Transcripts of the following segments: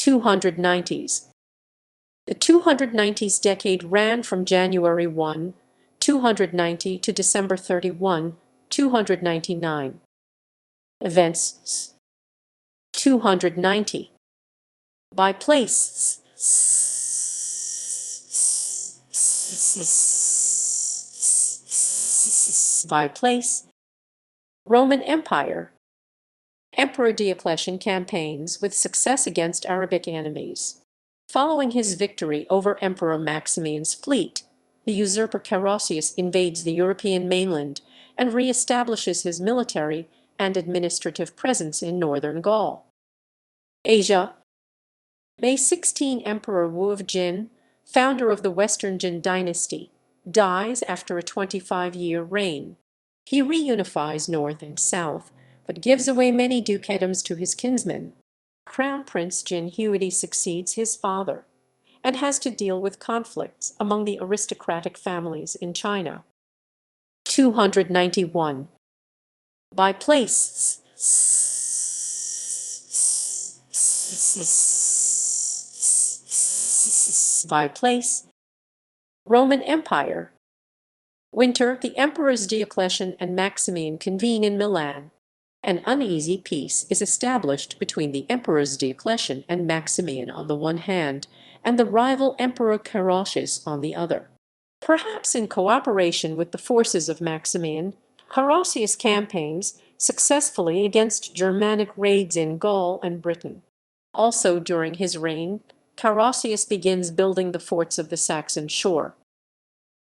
290s. The 290s decade ran from January 1, 290 to December 31, 299. Events 290. By place by place. Roman Empire. Emperor Diocletian campaigns with success against Arabic enemies. Following his victory over Emperor Maximian's fleet, the usurper Carausius invades the European mainland and re-establishes his military and administrative presence in northern Gaul. Asia. May 16, Emperor Wu of Jin, founder of the Western Jin dynasty, dies after a 25-year reign. He reunifies north and south, but gives away many dukedoms to his kinsmen. Crown Prince Jin Huidi succeeds his father and has to deal with conflicts among the aristocratic families in China. 291. By place by place. Roman Empire. Winter, the emperors Diocletian and Maximian convene in Milan. An uneasy peace is established between the emperors Diocletian and Maximian on the one hand, and the rival emperor Carausius on the other. Perhaps in cooperation with the forces of Maximian, Carausius campaigns successfully against Germanic raids in Gaul and Britain. Also during his reign, Carausius begins building the forts of the Saxon shore.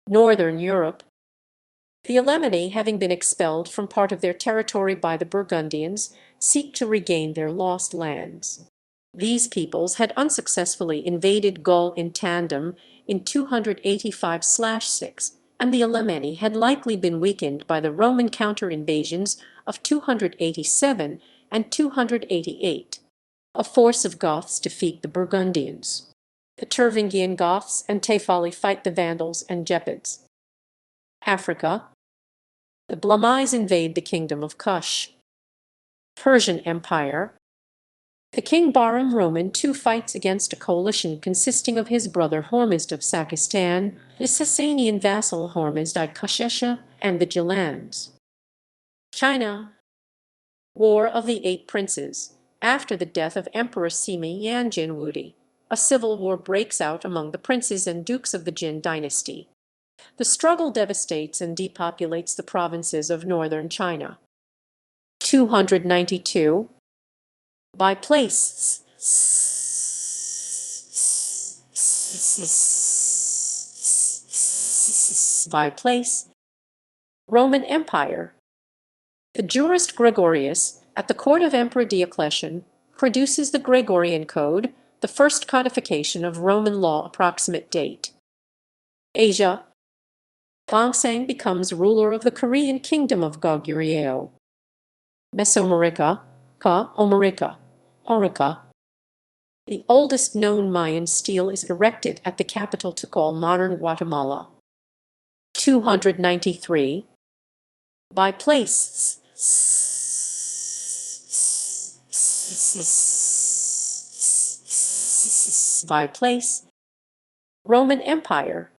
Northern Europe. The Alemanni, having been expelled from part of their territory by the Burgundians, seek to regain their lost lands. These peoples had unsuccessfully invaded Gaul in tandem in 285/6, and the Alemanni had likely been weakened by the Roman counter-invasions of 287 and 288. A force of Goths defeat the Burgundians. The Tervingian Goths and Tefali fight the Vandals and Gepids. Africa. The Blamites invade the kingdom of Kush. Persian Empire. The king Bahram Roman II fights against a coalition consisting of his brother Hormizd of Sakistan, the Sasanian vassal Hormizd I Kushesha, and the Gilans. China. War of the Eight Princes. After the death of Emperor Sima Yanjin Wudi, a civil war breaks out among the princes and dukes of the Jin dynasty. The struggle devastates and depopulates the provinces of northern China. 292. By place by place. Roman Empire. The jurist Gregorius, at the court of Emperor Diocletian, produces the Gregorian Code, the first codification of Roman law approximate date. Asia. Gongsun becomes ruler of the Korean kingdom of Goguryeo. Mesoamerica, Orica. The oldest known Mayan stele is erected at the capital Tikal, modern Guatemala. 293. By place by place. Roman Empire.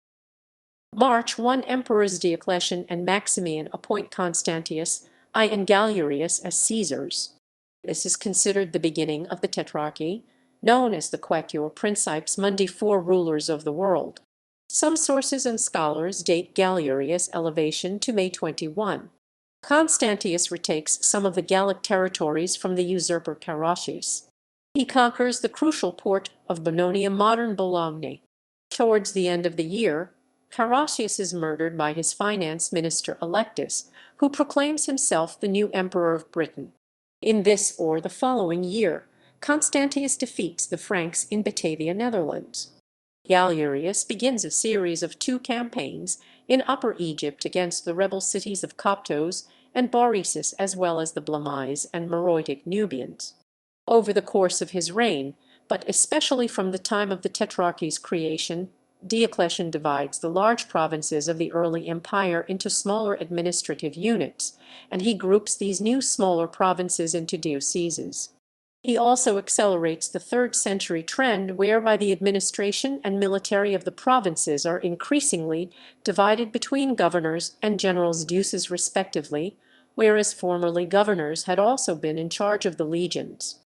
March 1, Emperors Diocletian and Maximian appoint Constantius I and Galerius as Caesars. This is considered the beginning of the Tetrarchy, known as the Quaecure Principes Mundi, four rulers of the world. Some sources and scholars date Galerius' elevation to May 21. Constantius retakes some of the Gallic territories from the usurper Carausius. He conquers the crucial port of Bononia, modern Bologna. Towards the end of the year, Carausius is murdered by his finance minister Electus, who proclaims himself the new emperor of Britain. In this or the following year, Constantius defeats the Franks in Batavia, Netherlands. Galerius begins a series of 2 campaigns in Upper Egypt against the rebel cities of Coptos and Baresis, as well as the Blamites and Meroitic Nubians. Over the course of his reign, but especially from the time of the Tetrarchy's creation, Diocletian divides the large provinces of the early empire into smaller administrative units, and he groups these new smaller provinces into dioceses. He also accelerates the 3rd century trend whereby the administration and military of the provinces are increasingly divided between governors and generals duces respectively, whereas formerly governors had also been in charge of the legions.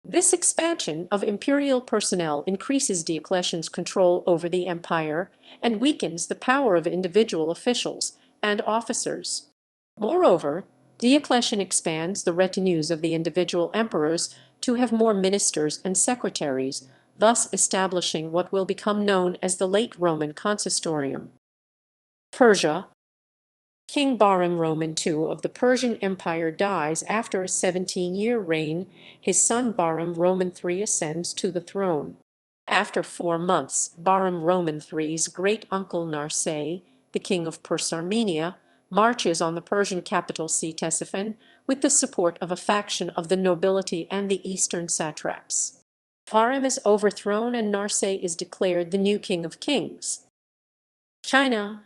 This expansion of imperial personnel increases Diocletian's control over the empire and weakens the power of individual officials and officers. Moreover, Diocletian expands the retinues of the individual emperors to have more ministers and secretaries, thus establishing what will become known as the late Roman consistorium. Persia. King Bahram Roman II of the Persian Empire dies after a 17-year reign. His son Bahram Roman III ascends to the throne. After 4 months, Bahram Roman III's great-uncle Narseh, the king of Perse-Armenia, marches on the Persian capital Ctesiphon with the support of a faction of the nobility and the eastern satraps. Bahram is overthrown and Narseh is declared the new king of kings. China.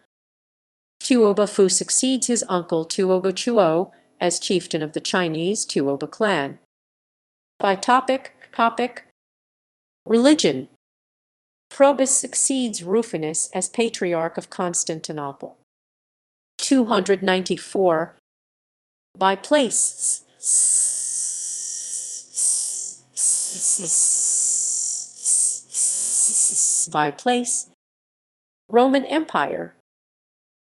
Tuoba Fu succeeds his uncle Tuoba Chuo as chieftain of the Chinese Tuoba clan. By topic. Religion. Probus succeeds Rufinus as Patriarch of Constantinople. 294. By place. By place. Roman Empire.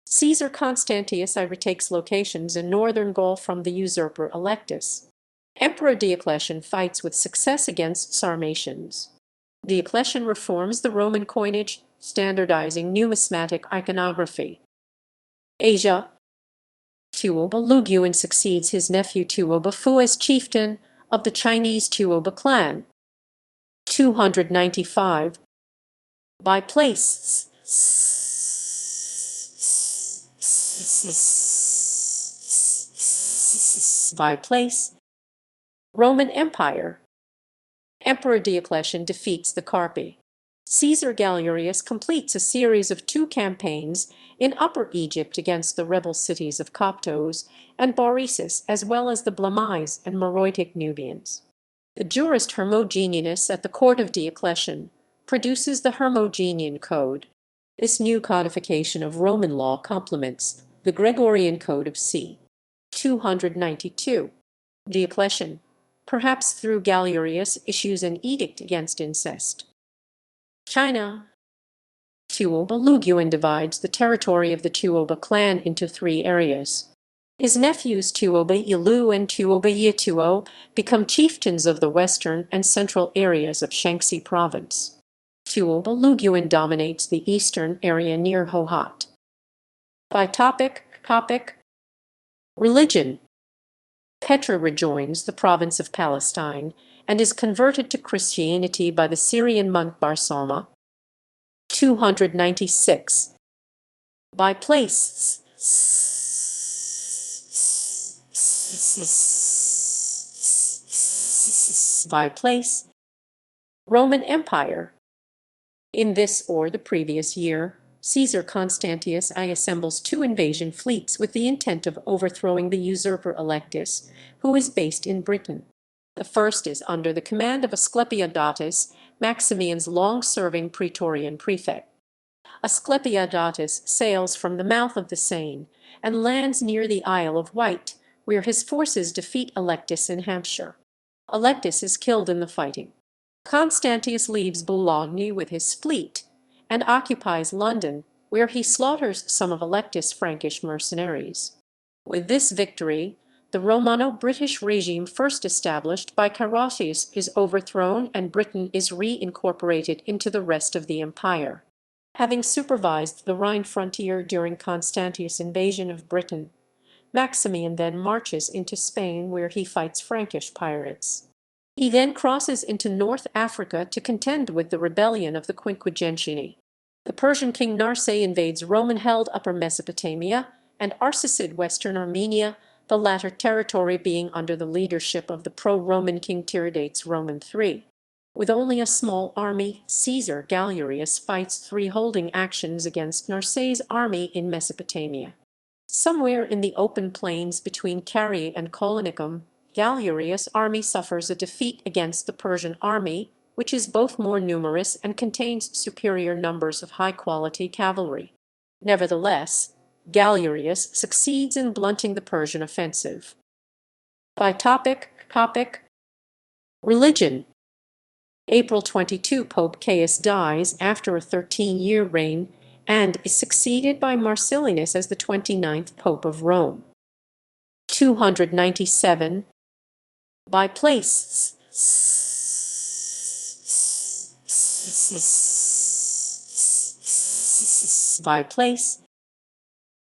Caesar Constantius I retakes locations in northern Gaul from the usurper Electus. Emperor Diocletian fights with success against Sarmatians. Diocletian reforms the Roman coinage, standardizing numismatic iconography. Asia. Tuoba Luguin succeeds his nephew Tuoba Fu as chieftain of the Chinese Tuoba clan. 295. By place. By place. Roman Empire. Emperor Diocletian defeats the Carpi. Caesar Galerius completes a series of 2 campaigns in Upper Egypt against the rebel cities of Coptos and Baurisas, as well as the Blemmyes and Meroitic Nubians. The jurist Hermogeneus at the court of Diocletian produces the Hermogenean Code. This new codification of Roman law complements the Gregorian Code of c. 292. Diocletian, perhaps through Galerius, issues an edict against incest. China. Tuoba Luguin divides the territory of the Tuoba clan into 3 areas. His nephews Tuoba Yilu and Tuoba Yituo become chieftains of the western and central areas of Shaanxi province. Tuoba Luguin dominates the eastern area near Hohat. By topic. Religion. Petra rejoins the province of Palestine and is converted to Christianity by the Syrian monk Barsalma. 296. By place. By place. Roman Empire. In this or the previous year, Caesar Constantius I assembles 2 invasion fleets with the intent of overthrowing the usurper Electus, who is based in Britain. The first is under the command of Asclepiodatus, Maximian's long-serving praetorian prefect. Asclepiodatus sails from the mouth of the Seine and lands near the Isle of Wight, where his forces defeat Electus in Hampshire. Electus is killed in the fighting. Constantius leaves Boulogne with his fleet and occupies London, where he slaughters some of Electus' Frankish mercenaries. With this victory, the Romano-British regime first established by Carausius is overthrown and Britain is reincorporated into the rest of the empire. Having supervised the Rhine frontier during Constantius' invasion of Britain, Maximian then marches into Spain where he fights Frankish pirates. He then crosses into North Africa to contend with the rebellion of the Quinquagentiani. The Persian king Narseh invades Roman-held Upper Mesopotamia and Arsacid Western Armenia, the latter territory being under the leadership of the pro-Roman king Tiridates Roman III. With only a small army, Caesar Galerius fights 3 holding actions against Narseh's army in Mesopotamia. Somewhere in the open plains between Carrhae and Colonicum, Galerius' army suffers a defeat against the Persian army, which is both more numerous and contains superior numbers of high-quality cavalry. Nevertheless, Galerius succeeds in blunting the Persian offensive. By topic. Religion. April 22, Pope Caius dies after a 13-year reign and is succeeded by Marcellinus as the 29th Pope of Rome. 297. By place. By place.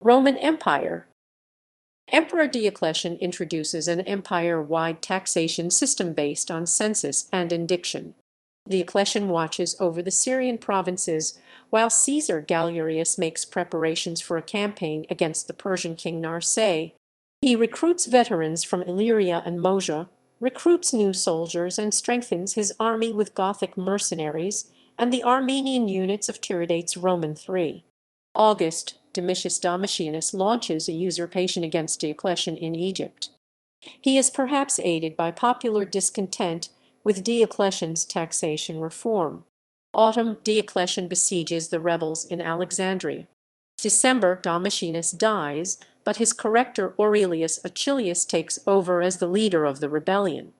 Roman Empire. Emperor Diocletian introduces an empire-wide taxation system based on census and indiction. Diocletian watches over the Syrian provinces, while Caesar Galerius makes preparations for a campaign against the Persian king Narses. He recruits veterans from Illyria and Moesia, recruits new soldiers, and strengthens his army with Gothic mercenaries and the Armenian units of Tiridates Roman III. August, Domitius launches a usurpation against Diocletian in Egypt. He is perhaps aided by popular discontent with Diocletian's taxation reform. Autumn, Diocletian besieges the rebels in Alexandria. December, Domitius dies, but his corrector Aurelius Achillius takes over as the leader of the rebellion.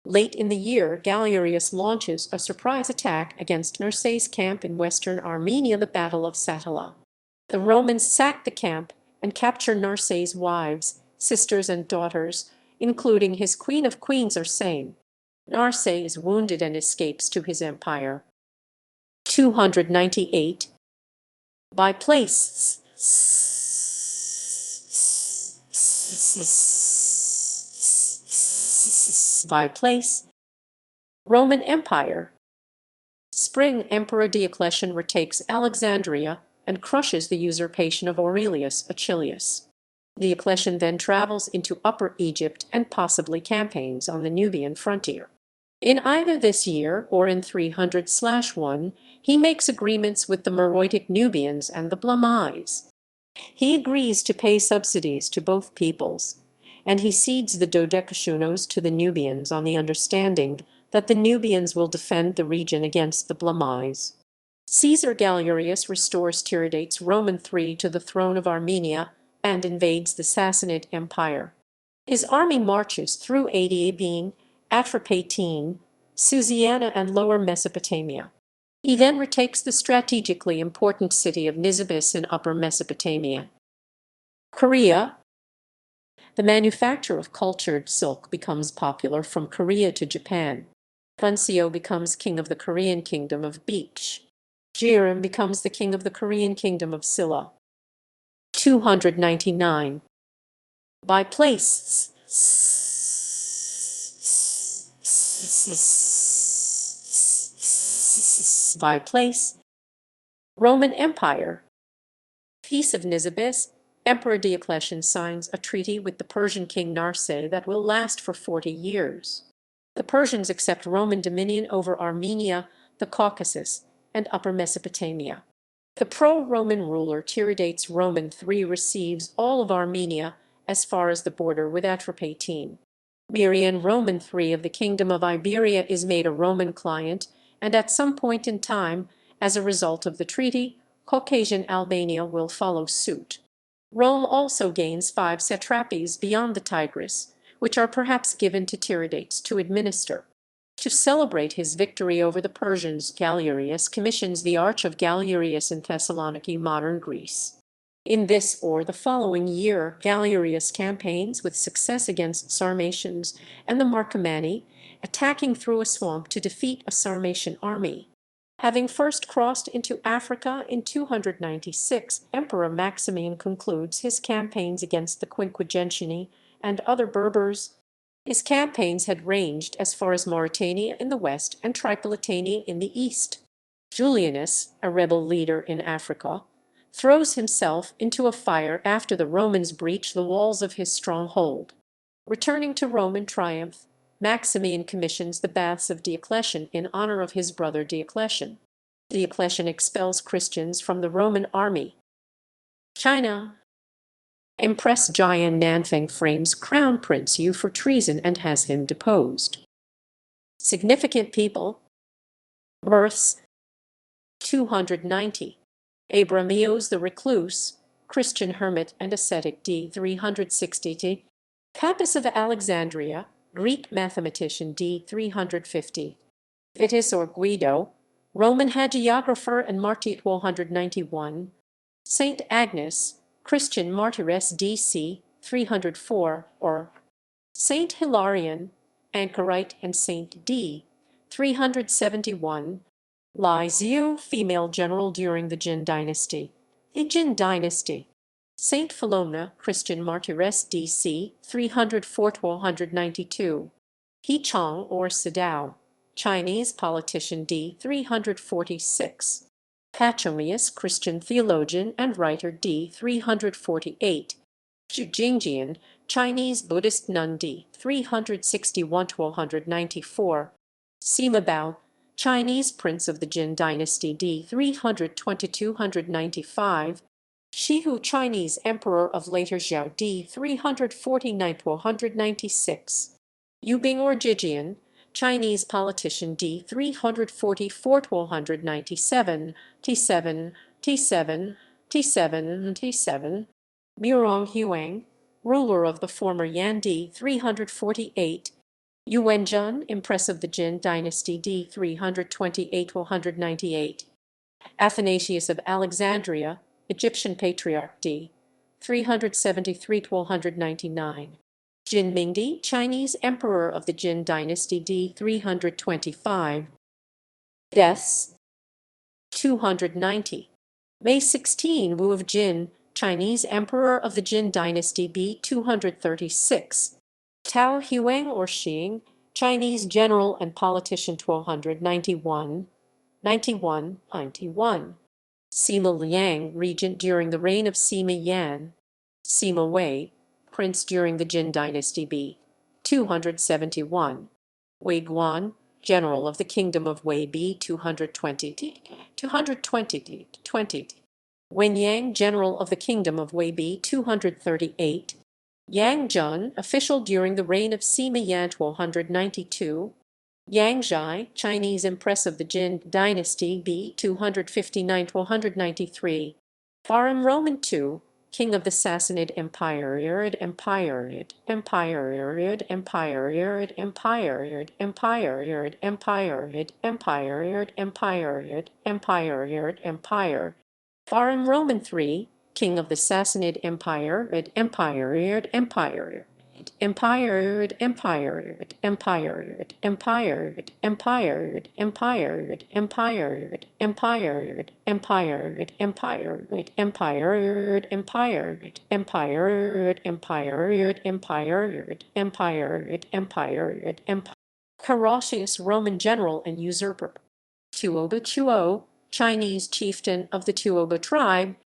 Late in the year, Galerius launches a surprise attack against Narses' camp in western Armenia, the Battle of Satala. The Romans sack the camp and capture Narses' wives, sisters, and daughters, including his queen of queens Ursine. Narses is wounded and escapes to his empire. 298. By place. By place. Roman Empire. Spring, Emperor Diocletian retakes Alexandria and crushes the usurpation of Aurelius Achillius. Diocletian then travels into Upper Egypt and possibly campaigns on the Nubian frontier. In either this year or in 300/1, he makes agreements with the Meroitic Nubians and the Blemmyes. He agrees to pay subsidies to both peoples, and he cedes the Dodecationos to the Nubians on the understanding that the Nubians will defend the region against the Blemmyes. Caesar Galerius restores Tiridates Roman III to the throne of Armenia and invades the Sassanid Empire. His army marches through Adiabene, Atropatene, Susiana, and Lower Mesopotamia. He then retakes the strategically important city of Nisibis in Upper Mesopotamia. Korea. The manufacture of cultured silk becomes popular from Korea to Japan. Bunseo becomes king of the Korean kingdom of Beech. Jiram becomes the king of the Korean kingdom of Silla. 299. By place. By place. Roman Empire. Peace of Nisibis. Emperor Diocletian signs a treaty with the Persian king Narses that will last for 40 years. The Persians accept Roman dominion over Armenia, the Caucasus, and Upper Mesopotamia. The pro-Roman ruler Tiridates Roman III receives all of Armenia as far as the border with Atropatene. Mirian Roman III of the Kingdom of Iberia is made a Roman client, and at some point in time, as a result of the treaty, Caucasian Albania will follow suit. Rome also gains 5 satrapies beyond the Tigris, which are perhaps given to Tiridates to administer. To celebrate his victory over the Persians, Galerius commissions the Arch of Galerius in Thessaloniki, modern Greece. In this or the following year, Galerius campaigns with success against Sarmatians and the Marcomanni, attacking through a swamp to defeat a Sarmatian army. Having first crossed into Africa in 296, Emperor Maximian concludes his campaigns against the Quinquagentiani and other Berbers. His campaigns had ranged as far as Mauritania in the west and Tripolitania in the east. Julianus, a rebel leader in Africa, throws himself into a fire after the Romans breach the walls of his stronghold. Returning to Roman triumph, Maximian commissions the baths of Diocletian in honor of his brother Diocletian. Diocletian expels Christians from the Roman army. China. Empress Jian Nanfeng frames Crown Prince Yu for treason and has him deposed. Significant people. Births 290. Abramios the Recluse, Christian hermit and ascetic d. 360. Pappus of Alexandria, Greek mathematician d. 350. Vitus or Guido, Roman hagiographer and martyr 1291. Saint Agnes, Christian martyress d.c. 304, or Saint Hilarion, anchorite and Saint d. 371. Lai Xiu, female general during the Jin dynasty. The Jin dynasty. Saint Philomena, Christian martyress d.c. 304-1292. He Chong or Sadao, Chinese politician d. 346. Pachomius, Christian theologian and writer d. 348. Zhu Jingjian, Chinese Buddhist nun d. 361-1294. Sima Bao, Chinese prince of the Jin dynasty d. 320-295. Shihu, Chinese emperor of later Zhou d. 349-196. Yubing or Jijian, Chinese politician d. 344-1297, T7, T7, T7, T7. Murong Huang, ruler of the former Yan d. 348. Yuanzhen, Empress of the Jin dynasty d. 328-198. Athanasius of Alexandria, Egyptian patriarch d. 373-199. Jin Mingdi, Chinese emperor of the Jin dynasty d. 325. Deaths 290. May 16, Wu of Jin, Chinese emperor of the Jin dynasty b. 236. Tao Huang or Xing, Chinese general and politician 1291. 91. Sima Liang, regent during the reign of Sima Yan. Sima Wei, prince during the Jin dynasty b. 271. Wei Guan, general of the kingdom of Wei b. 220. 220. Wen Yang, general of the kingdom of Wei b. 238. Yang Zhen, official during the reign of Sima Yan 1292. Yang Zhai, Chinese empress of the Jin dynasty b. 259-193. Bahram Roman II, king of the Sassanid Empire. Bahram Roman III, king of the Sassanid Empire. Carausius, Roman general and usurper. Tuoba Chuo, Chinese chieftain of the Tuoba tribe.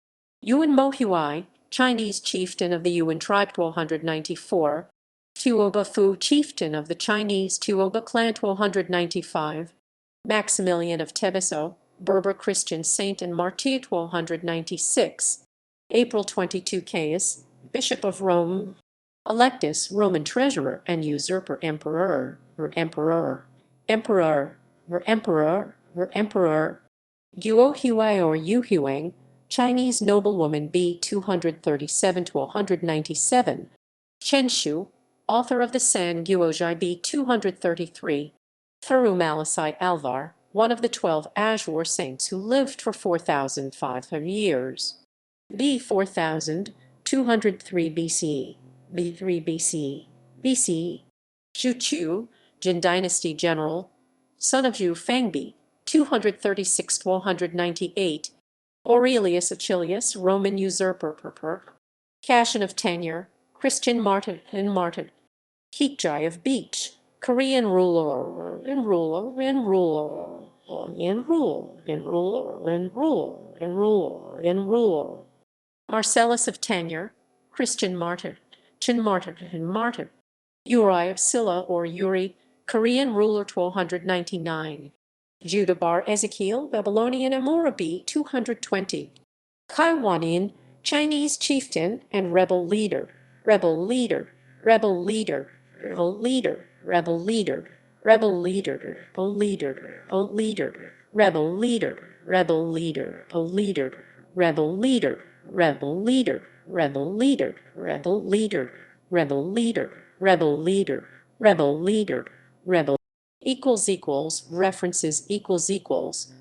Yuan Mohuai, Chinese chieftain of the Yuan tribe 1294. Tuoba Fu, chieftain of the Chinese Tuoba clan 1295. Maximilian of Tebeso, Berber Christian saint and martyr 1296. April 22 Caius, Bishop of Rome. Electus, Roman treasurer and usurper emperor. Guo Huai or Yu Huang, Chinese noblewoman b. 237-197. Chen Shu, author of the San Guozhai b. 233. Thuru Malisai Alvar, one of the 12 Azure saints who lived for 4,500 years. b. 4,203 BCE. b3 BCE. Zhu Chu, Jin dynasty general, son of Zhu Fangbi, 236-198. Aurelius Achillius, Roman usurper. Cassion of Tenure, Christian martyr. Hikjai of Beach, Korean ruler. Marcellus of Tenure, Christian martyr. Martyr. Uri of Silla or Uri, Korean ruler 1299. Judah bar Ezekiel, Babylonian Amora b. 220. Kaiwanin, Chinese chieftain and rebel leader, rebel leader, rebel leader, rebel leader, rebel leader, rebel leader, rebel leader, rebel leader, rebel leader, rebel leader, rebel leader, rebel leader, rebel leader, rebel leader, rebel leader, rebel leader, rebel leader, rebel leader, rebel references equals